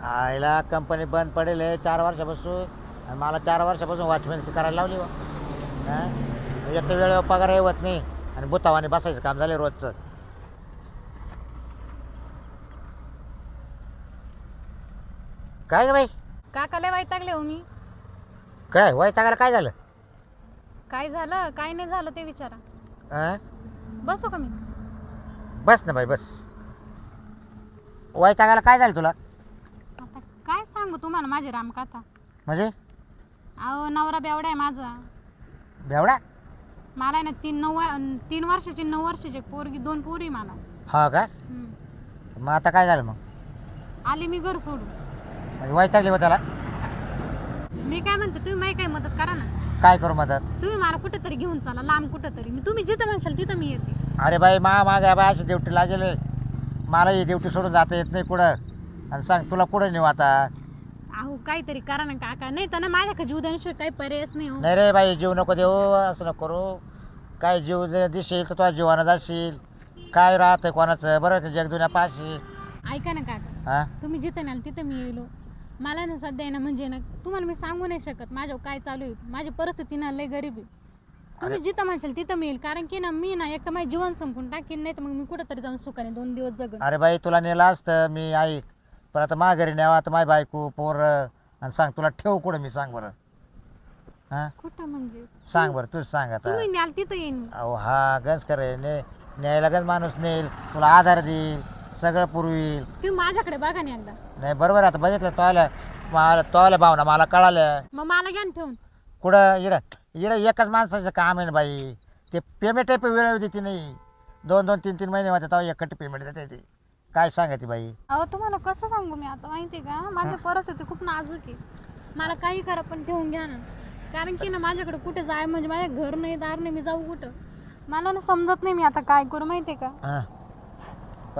आईला कंपनी बंद पडेल आहे 4 वर्षापासून आणि मला 4 वर्षापासून वॉचमॅन करायला लावली बा. एक तर वेळेवर पगार येत नाही आणि बुतावाने बसायचं काम झालं रोजचं. काय ग बाई? काका लय वैतागले हो मी. काय वैतागाला काय झालं? काय झालं काय नाही झालं ते विचारा. अं? बसू का मी? बस ना बाई बस. वैतागाला काय झालं तुला? आता काय सांगू तुम्हाला माझी रामकथा. म्हणजे अहो नवरा बेवडा आहे माझा. बेवडा? मला आहे ना 3 वर्षाची 9 वर्षाची एक पोरगी 2 पोरी मला. हा का? मग आता काय झालं मग? आले मी घर सोडून. म्हणजे वैतागली बा त्याला? मी काय म्हणते तुम्ही माझी काही मदत करा ना. काय करू मदत? तुम्ही मला कुठेतरी घेऊन चला लांब कुठेतरी. मी तुम्ही जिथं म्हणशाल तिथं मी येते. अरे बाई मागे बाय अशी ड्युटी लागेल. मला ही ड्युटी सोडून जाता येत नाही कुठं. आणि सांग तुला कुठं नेऊ आता? अहो काहीतरी करा ना काका. नाही तर ना माझ्याकडे जीव देण्याशिवाय काही पर्यायच नाही हो. नाही रे बाई जीव नको देऊ असं नको करू. काय जीव दिसेल तर तुझ्या जीवानं जाशील. काय राहतंय कोणाचं बरोबर का जग दुनिया पाशी. ऐका ना काका हा तुम्ही जिथं न्याल तिथं मी येलो. मला ना सध्या आहे ना म्हणजे ना तुम्हाला मी सांगू नाही शकत माझ्यावर काय चालू आहे. माझी परिस्थिती ना लय गरीब आहे. तुम्ही जिथं म्हणशाल तिथं मी येईल. कारण की ना मी ना एक तर माझं जीवन संपून टाकीन. नाही तर मग मी कुठंतरी जाऊन सुखाने 2 दिवस जगन. अरे बाई तुला नेलं असतं मी ऐक. पण आता माझ्या घरी न्यावा तर माझी बायको पोर आणि सांग तुला ठेवू कुठं मी सांग बरं. हा कुठं म्हणजे सांग बरं तूच सांग आता. तुम्ही न्याल तिथं येईन मी. अहो हा गंज करे न्यायला गंज माणूस नेईल तुला आधार देईल सगळं पुरवील. तुम्ही माझ्याकडे बघा ना एकदा. नाही बरोबर आता बघितलं तोला भावना मला कळाल्या. मग मला घ्या ना ठेवून. कुठं इडं इडं एकच माणसाचं काम आहे ना बाई. ते पेमेंट वेळ देते नाही. 2-2, 3-3 महिने होते तेव्हा एकटी पेमेंट देते ती. काय सांगायची बाई? अहो तुम्हाला कसं सांगू मी आता माहिती आहे का माझी परिस्थिती खूप नाजूक आहे. मला काही करा पण ठेवून घ्या ना. कारण की ना माझ्याकडे कुठे जाय म्हणजे माझ्या घर नाही दार नाही मी जाऊ कुठं. मला ना समजत नाही मी आता काय करू माहिती आहे का. हां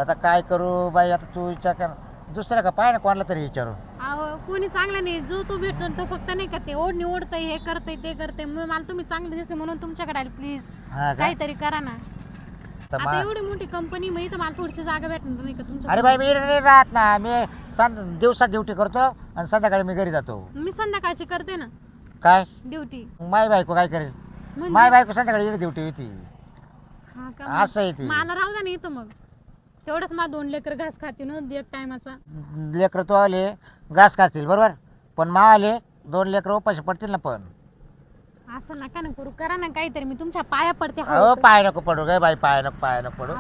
आता काय करू बाई? आता तू विचार कर दुसऱ्या का पाय ना कोणाला तरी विचारू. अहो कोणी चांगलं नाही. जो तो भेटतो तो फक्त नाही का ते ओढ निवडतंय हे करतंय ते करतंय. मग मला तुम्ही चांगले दिसते म्हणून तुमच्याकडे आले प्लीज. हा का? काहीतरी करा ना. तर आता एवढी मोठी कंपनी मग इथं मला थोडीशी जागा भेटणार नाही का तुमच्या. अरे बाई मी इकडे नाही राहत ना. मी दिवसात ड्युटी करतो आणि संध्याकाळी मी घरी जातो. मी संध्याकाळची करते ना काय ड्युटी. माय बायको काय करेल? म्हणजे? माय बायको संध्याकाळी इकडे ड्युटी होती. हा का? असं आहे ती. मला राहू द्या ना इथं मग. तेवढंच मला 2 लेकर घास खाते ना एक टायमाचा. लेकरं तो आले घास खातील बरोबर. पण मा आले 2 लेकरं उपाशी पडतील ना. पण असं नका ना करू. करा ना काहीतरी. मी तुमच्या पाया पडते. अहो पाय नको पडू गे बाई. पाय नको पडू.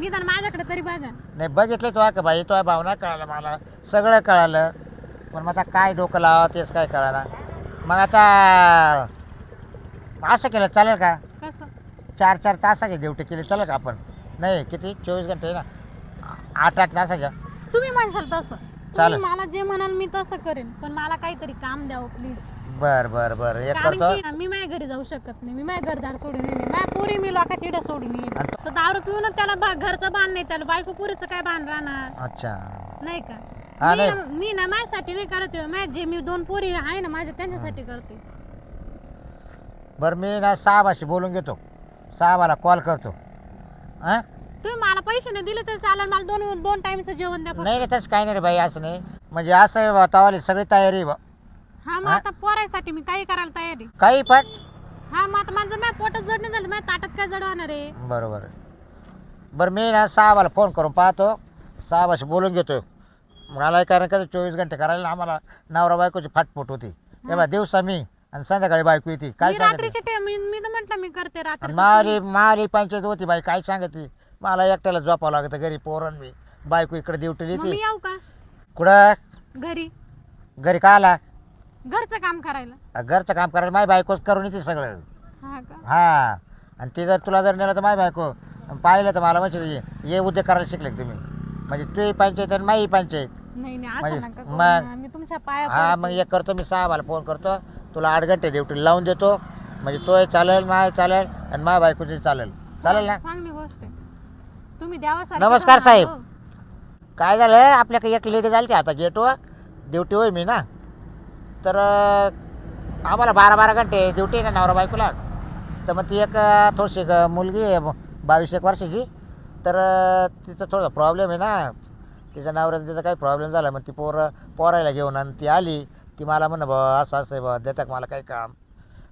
निदान माझ्याकडे तरी बघा. नाही बघितलं तो का बाई? तो भावना कळालं मला सगळं कळालं. पण मग आता काय डोकं लावा तेच काय कळालं. मग आता असं केलं चालेल का? कसं? 4-4 तासाची ड्युटी केली चालेल का आपण? नाही किती 24 घंटे ना 8-8 तासाच्या. तुम्ही म्हणशाल तसं. चालेल. तुम्ही मला जे म्हणाल मी तसं करेन. पण मला काहीतरी काम द्यावं प्लीज. बरं एक कारण करतो. की ना, मी माझ्या घरी जाऊ शकत नाही. मी माझ्या घरदार सोडून येईल. माझ्या पोरी मी लोकांची इडं सोडून येईल. तर दारू पिऊन त्याला घरचं बाण नाही. त्याला बायको पुरीचं काय बाण राहणार अच्छा नाही का. हा, मी ना माझ्यासाठी नाही करते. जे मी 2 पोरी आहे ना माझ्या त्यांच्यासाठी करते. बरं मी ना साहेबाशी बोलून घेतो. साहेबाला कॉल करतो. हां तुम्ही मला पैसे नाही दिले तर चालेल. मला 2 टाइमचं जेवण द्या फक्त. नाही तसं काही नाही रे बाई. असं नाही म्हणजे असं आहे तवाली सगळी तयारी आहे बा. हा मग आता पोरायसाठी मी काही करायला तयारी. काही पण हा मग आता माझं माझ्या पोटात जड नाही झालं. माझ्या ताटात काय जडवणार आहे. बरं मी ना साहेबाला फोन करून पाहतो. साहेबाशी बोलून घेतो. मला कारण कसं 24 घंटे करायला आम्हाला नवरा बायकोची फाटफूट होती. तेव्हा दिवसा मी आणि संध्याकाळी बायको येते. काय मी सांगते रात्रीची मी तर म्हटलं मी करते रात्री. मारी पंचायत होती बाई. काय सांगते मला एकट्याला झोपावं लागतं घरी. पोरण मी बायको इकडे ड्युटी मी येते. येऊ का कुठं? घरी का आला? घरचं काम करायला. घरचं काम करायला माझी बायकोच करून येते सगळं. हा का? हा आणि ते जर तुला जर नेलं तर माझी बायको पाहिलं तर मला म्हणजे ये उद्योग करायला शिकले तुम्ही. म्हणजे तुही पंचायत आणि माझी पंचायत. नाही म्हणजे असं नका करू मग ना. मी तुमच्या पाया हा मग एक करतो मी साहेबाला फोन करतो. तुला 8 घंटे ड्युटी लावून देतो. म्हणजे तोही चालेल माय चालेल आणि माझ्या बायकोची चालेल ना. चांगली गोष्ट आहे. तुम्ही द्यावा. नमस्कार साहेब. काय झालं आपल्याकडे एक लेडी झाली आता गेटवर ड्युटी होय मी ना. तर आम्हाला 12 घंटे ड्युटी आहे ना नवरा बायकोला. तर मग ती एक थोडीशी मुलगी आहे 22-21 वर्षाची. तर तिचं थोडं प्रॉब्लेम आहे ना. तिच्या नवऱ्याचा तिचा काही प्रॉब्लेम झाला मग ती पोरायला घेऊन आणि ती आली ती मला म्हणणं बा असं असं आहे बा देतात का मला काही काम.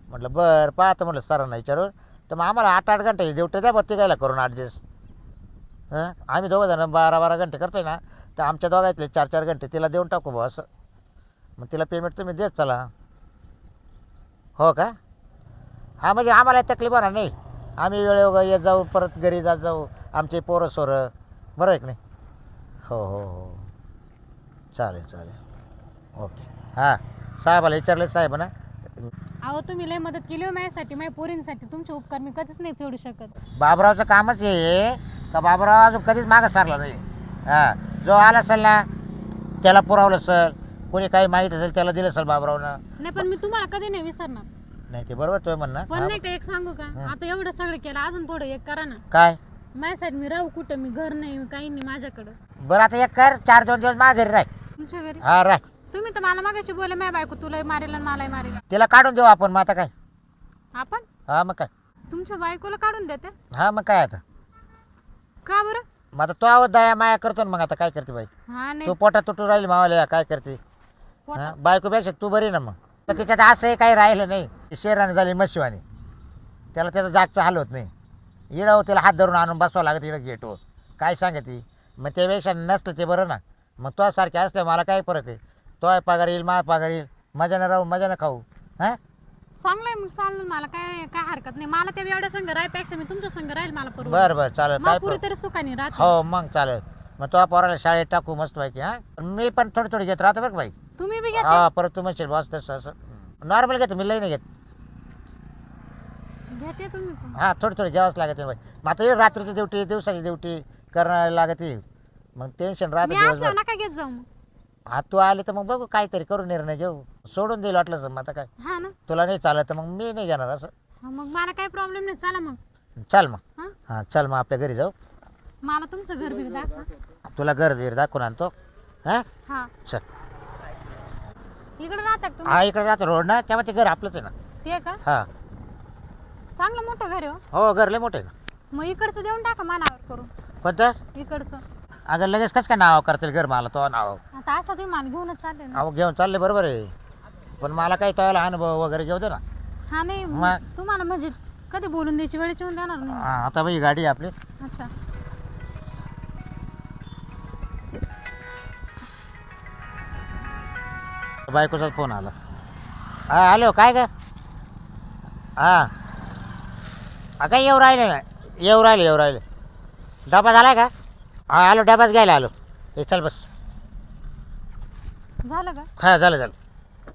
म्हटलं बरं पाहतं म्हटलं सरांना विचारून. तर मग आम्हाला 8-8 घंटे ड्युटी द्या बघ तिघायला करून ॲडजस्ट. हां आम्ही दोघं जण 12-12 घंटे करतोय ना तर आमच्या दोघातले 4-4 घंटे तिला देऊन टाकू बा असं. मग तिला पेमेंट तुम्ही देत चला. हो का. हां म्हणजे आम्हाला तकलीफ होणार नाही. आम्ही वेळेवर येत जाऊ परत घरी जात जाऊ आमचे पोरं सोरं. बरं आहे की नाही. हो हो हो चालेल चालेल ओके. हां साहेबाला विचारलं साहेब ना. अहो तुम्ही लय मदत केली हो माझ्यासाठी माझ्या पोरींसाठी. तुमचे उपकार मी कधीच नाही फेडू शकत. बाबरावचं कामच हे का बाबराव अजून कधीच मागं सारला नाही. हां जो आला असेल ना त्याला पुरवलं असेल कोणी काही माहीत असेल त्याला दिलं असेल बाबरावनं. नाही पण मी तुम्हाला कधी नाही विसरणार. नाही ते बरोबर तो म्हणणं. पण नाही का एक सांगू का आता एवढं सगळं केलं अजून थोडं एक करा ना. काय माझ्यासाठी मी राहू कुठं मी घर नाही काही नाही माझ्याकडं. बरं आता एक कर 4-2 दिवस माझ्या घरी राह. तुमच्या घरी हा राह. तुम्ही तर मला मागाशी बोले माझ्या बायको तुलाही मारेल आणि मलाही मारेल. तिला काढून देऊ आपण मग आता काय. आपण हा मग काय. तुमच्या बायकोला काढून देते हा मग काय आता. का बरं. मग आता तो आवाज दया माया करतो ना मग आता काय करते बाई. हा नाही तू पोटात तुटून राहिली मावाल्या काय करते. पोटात. हा बायकोपेक्षा तू बरी ना मग. तर त्याच्यात असंही काही राहिलं नाही. शेराने झाली मशिवानी त्याला त्याचा जागचा हाल होत नाही. इडं त्याला हात धरून आणून बसवावं लागत इडं गेटवर काय सांगते. मग त्यापेक्षा नसलं ते बरं ना. मग तो सारखे असले मला काय फरक आहे. तो पगार येईल माझा पगार येईल मजानं राहू मजानं खाऊ. हां चांगलंय मग चालेल मला काय काय हरकत नाही. मला त्या एवढ्या संघ राहायपेक्षा मी तुमच्या संघ राहील मला परवडेल. बरं बरं चालेल काय पुरी तरी सुखाने राहते. हो मग चालेल. मग तो पोराला शाळेत टाकू मस्त पैकी. हां मी पण थोडी थोडी घेत राहतो बरं का बाई. तुम्ही बी घेते हा परत तू म्हणशील बस तसं असं नॉर्मल घेतो मी लई नाही घेत. घेते तुम्ही पण. हां थोडी थोडी घ्यावंच लागते बाई. मग आता रात्रीची ड्युटी दिवसाची ड्युटी करायला लागते मग टेन्शन राहतं मी दिवसभर. असल्यावर नका घेत जाऊ मग. हा तू आली तर मग बघू काहीतरी करू निर्णय घेऊ. सोडून देईल वाटलं मग आता काय. हा ना. तुला नाही चालत तर मग मी नाही घेणार असं. हा, मग मला काही प्रॉब्लेम नाही चला मग. चल मग. हा हां चल मग आपल्या घरी जाऊ. मला तुमचं घर बिर दाखवा. तुला घर बीर दाखवून आणतो. हां हा चल. इकडे राहता का तुम्ही. हा इकडे राहतो रोड ना तेव्हा ते घर आपलंच आहे ना. ते का हां चांगलं मोठं घर आहे हो. हो घर लय मोठं आहे ना. मग इकडचं देऊन टाका मानावर करून. कोणतं. इकडचं अगं लगेच कसं काय नाव करतील घर मला तो नाव. आता असं तुम्ही मान घेऊनच चालले ना. अहो घेऊन चालले बरोबर आहे पण मला काही त्याला अनुभव वगैरे घेऊ दे ना. हा नाही मग? तुम्हाला म्हणजे कधी बोलून द्यायची वेळेची येऊन देणार नाही. हां आता बाई गाडी आहे आपली. अच्छा बायकोचाच फोन आला. हा हॅलो काय ग. हां काय येऊ राहिले ना येऊ राहिले. डबा झाला का. हां आलो डबाच घ्यायला आलो. हे चल बस. झालं का. हां झालं.